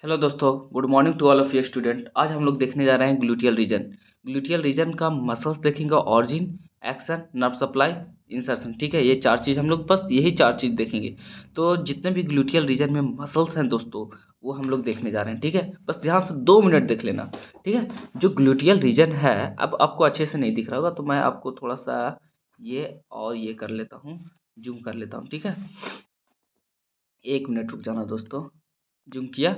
Hello दोस्तों, good morning to all of you student. आज हम लोग देखने जा रहे हैं ग्लूटियल रीजन। ग्लूटियल रीजन का मसल्स देखेंगे, origin, action, nerve supply, insertion. ठीक है, ये चार चीज़ हम लोग बस यही चार चीज़ देखेंगे। तो जितने भी ग्लूटियल रीजन में मसल्स हैं दोस्तों, वो हम लोग देखने जा रहे हैं। ठीक है, बस ध्यान से 2 मिनट देख लेना। ठीक है, जो ग्लूटियल रीजन है, अब आपको अच्छे से नहीं दिख रहा होगा तो मैं आपको थोड़ा सा ये और ये कर लेता हूँ, जूम कर लेता हूँ। ठीक है, 1 मिनट रुक जाना दोस्तों। जूम किया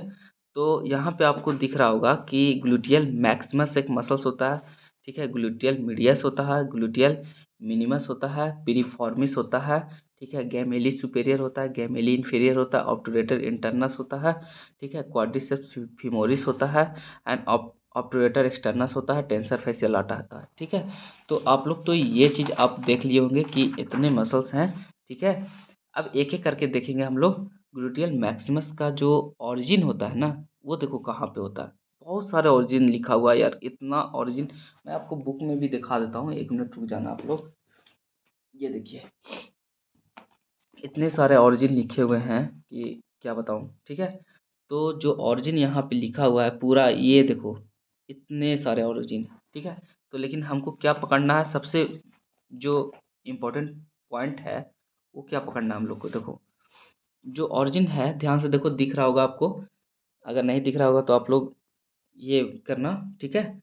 तो यहाँ पे आपको दिख रहा होगा कि ग्लूटियल मैक्सिमस एक मसल्स होता है। ठीक है, ग्लूटियल मीडियस होता है, ग्लूटियल मिनिमस होता है, पिरिफॉर्मिस होता है। ठीक है, गैमेली सुपेरियर होता है, गैमेली इन्फीरियर होता है, ऑब्टूरेटर इंटरनस होता है। ठीक है, क्वाड्रिसेप्स फीमोरिस होता है एंड ऑब्टूरेटर एक्सटर्नस होता है, टेंसर फेसियल लाटा होता है। ठीक है, तो आप लोग तो ये चीज़ आप देख लिए होंगे कि इतने मसल्स हैं। ठीक है, अब एक एक करके देखेंगे हम लोग। ग्लूटियल मैक्सिमस का जो ओरिजिन होता है ना, वो देखो कहाँ पे होता है। बहुत सारे ओरिजिन लिखा हुआ है यार, इतना ओरिजिन मैं आपको बुक में भी दिखा देता हूँ। 1 मिनट रुक जाना आप लोग। ये देखिए, इतने सारे ओरिजिन लिखे हुए हैं कि क्या बताऊँ। ठीक है, तो जो ओरिजिन यहाँ पे लिखा हुआ है पूरा, ये देखो इतने सारे ओरिजिन। ठीक है, तो लेकिन हमको क्या पकड़ना है, सबसे जो इम्पोर्टेंट पॉइंट है वो क्या पकड़ना है हम लोग को। देखो, जो ओरिजिन है ध्यान से देखो, दिख रहा होगा आपको। अगर नहीं दिख रहा होगा तो आप लोग ये करना। ठीक है,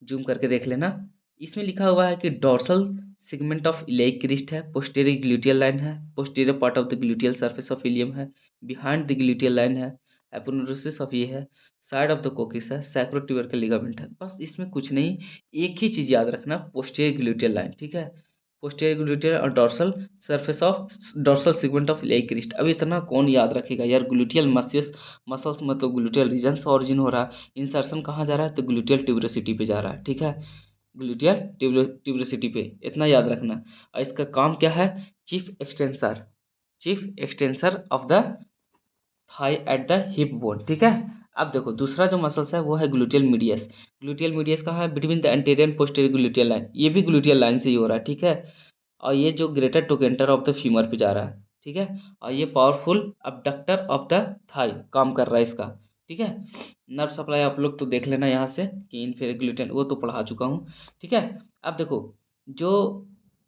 जूम करके देख लेना। इसमें लिखा हुआ है कि dorsal segment of iliac crest है, पोस्टीरियर ग्लूटियल लाइन है, posterior part of the gluteal surface of ilium है, बिहाइंड द ग्लूटियल लाइन है, एपोनेउरोसिस ऑफ ये है, साइड ऑफ द कोकिस है, सैक्रोट्यूबरकल लिगामेंट है। बस इसमें कुछ नहीं, एक ही चीज़ याद रखना, पोस्टीरियर ग्लूटियल लाइन। ठीक है, पोस्टीरियर ग्लूटियल और dorsal surface of dorsal segment of iliac crest. अब इतना कौन याद रखेगा यार। ग्लूटियल मसल्स, मसल्स मतलब ग्लूटियल रीजन से ऑरिजिन हो रहा है। इंसर्शन कहाँ जा रहा है तो ग्लूटियल ट्यूबरोसिटी पे जा रहा है। ठीक है, ग्लूटियल ट्यूबरोसिटी पे, इतना याद रखना। और इसका काम क्या है, chief extensor of the thigh at the hip bone. ठीक है, अब देखो दूसरा जो मसल्स है वो है ग्लूटियल मीडियस। ग्लूटियल मीडियस कहाँ है, between the anterior and posterior gluteal line. ये भी ग्लूटियल लाइन से ही हो रहा है। ठीक है, और ये जो greater trochanter of the femur पे जा रहा है। ठीक है, और ये powerful abductor of the thigh काम कर रहा है इसका। ठीक है, नर्व सप्लाई आप लोग तो देख लेना यहाँ से कि इन्फेरियर ग्लूटियल, वो तो पढ़ा चुका हूँ। ठीक है, अब देखो जो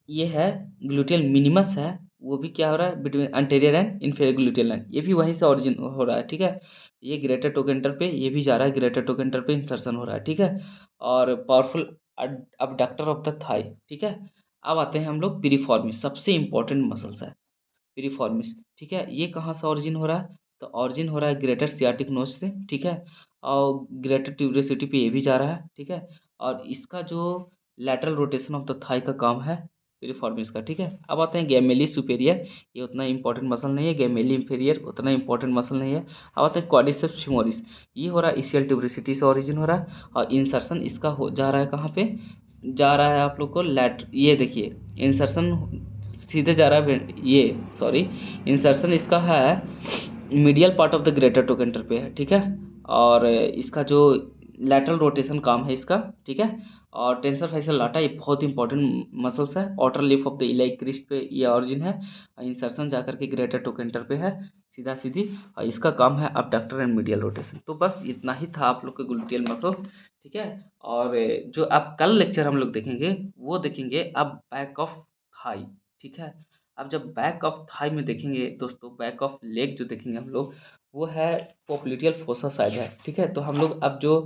ये है ग्लूटियल मिनिमस है, वो भी क्या हो रहा है, between anterior and inferior gluteal line. ये भी वहीं से ऑरिजिन हो रहा है। ठीक है, ये ग्रेटर टोकेंटर पे ये भी जा रहा है, ग्रेटर टोकेंटर पे इंसर्शन हो रहा है। ठीक है, और powerful abductor of the thigh. ठीक है, अब आते हैं हम लोग पिरिफॉर्मिस, सबसे इंपॉर्टेंट मसल्स है पिरिफॉर्मिस। ठीक है, ये कहाँ से ऑरिजिन हो रहा है तो ऑरिजिन हो रहा है ग्रेटर सियाटिक नोच से। ठीक है, और ग्रेटर ट्यूबरोसिटी पे ये भी जा रहा है। ठीक है, और इसका जो lateral rotation of the thigh का काम है पिरिफॉर्मिस का। ठीक है, अब आते हैं गैमेली सुपेरियर। ये उतना इंपॉर्टेंट मसल नहीं है। गैमेली इंफीरियर उतना इंपॉर्टेंट मसल नहीं है। अब आते हैं क्वाड्रिसेप्स फीमोरिस। ये हो रहा है इसियल ट्यूबरोसिटी से ऑरिजिन हो रहा है, और इंसर्शन इसका हो जा रहा है कहाँ पे, जा रहा है आप लोग को ये देखिए इंसर्शन सीधे जा रहा है ये, सॉरी, इंसर्शन इसका है medial part of the greater trochanter पे है। ठीक है, और इसका जो लैटरल रोटेशन काम है इसका। ठीक है, और टेंसर फेसियल लाटा ये बहुत इंपॉर्टेंट मसल्स है। आउटर लिफ ऑफ द इलियक क्रिस्ट पे ये ऑरिजिन है, इंसर्शन जा करके ग्रेटर टोकेंटर पे है सीधा सीधी, और इसका काम है अबडक्टर एंड मीडियल रोटेशन। तो बस इतना ही था आप लोग के ग्लूटियल मसल्स। ठीक है, और जो अब कल लेक्चर हम लोग देखेंगे वो देखेंगे अब बैक ऑफ थाई। ठीक है, अब जब बैक ऑफ थाई में देखेंगे दोस्तों, बैक ऑफ लेग जो देखेंगे हम लोग, वो है पोप्लिटियल फोसा साइड है। ठीक है, तो हम लोग अब जो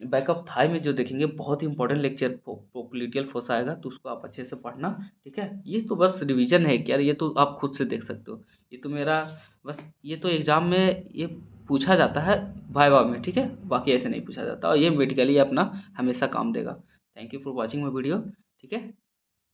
बैक ऑफ थाई में जो देखेंगे, बहुत ही इंपॉर्टेंट लेक्चर पोप्लिटियल फोसा आएगा, तो उसको आप अच्छे से पढ़ना। ठीक है, ये तो बस रिवीजन है कि यार, ये तो आप खुद से देख सकते हो। ये तो मेरा बस, ये तो एग्जाम में ये पूछा जाता है वाइवा में। ठीक है, बाकी ऐसे नहीं पूछा जाता, और ये मेडिकली अपना हमेशा काम देगा। Thank you for watching my video. ठीक है।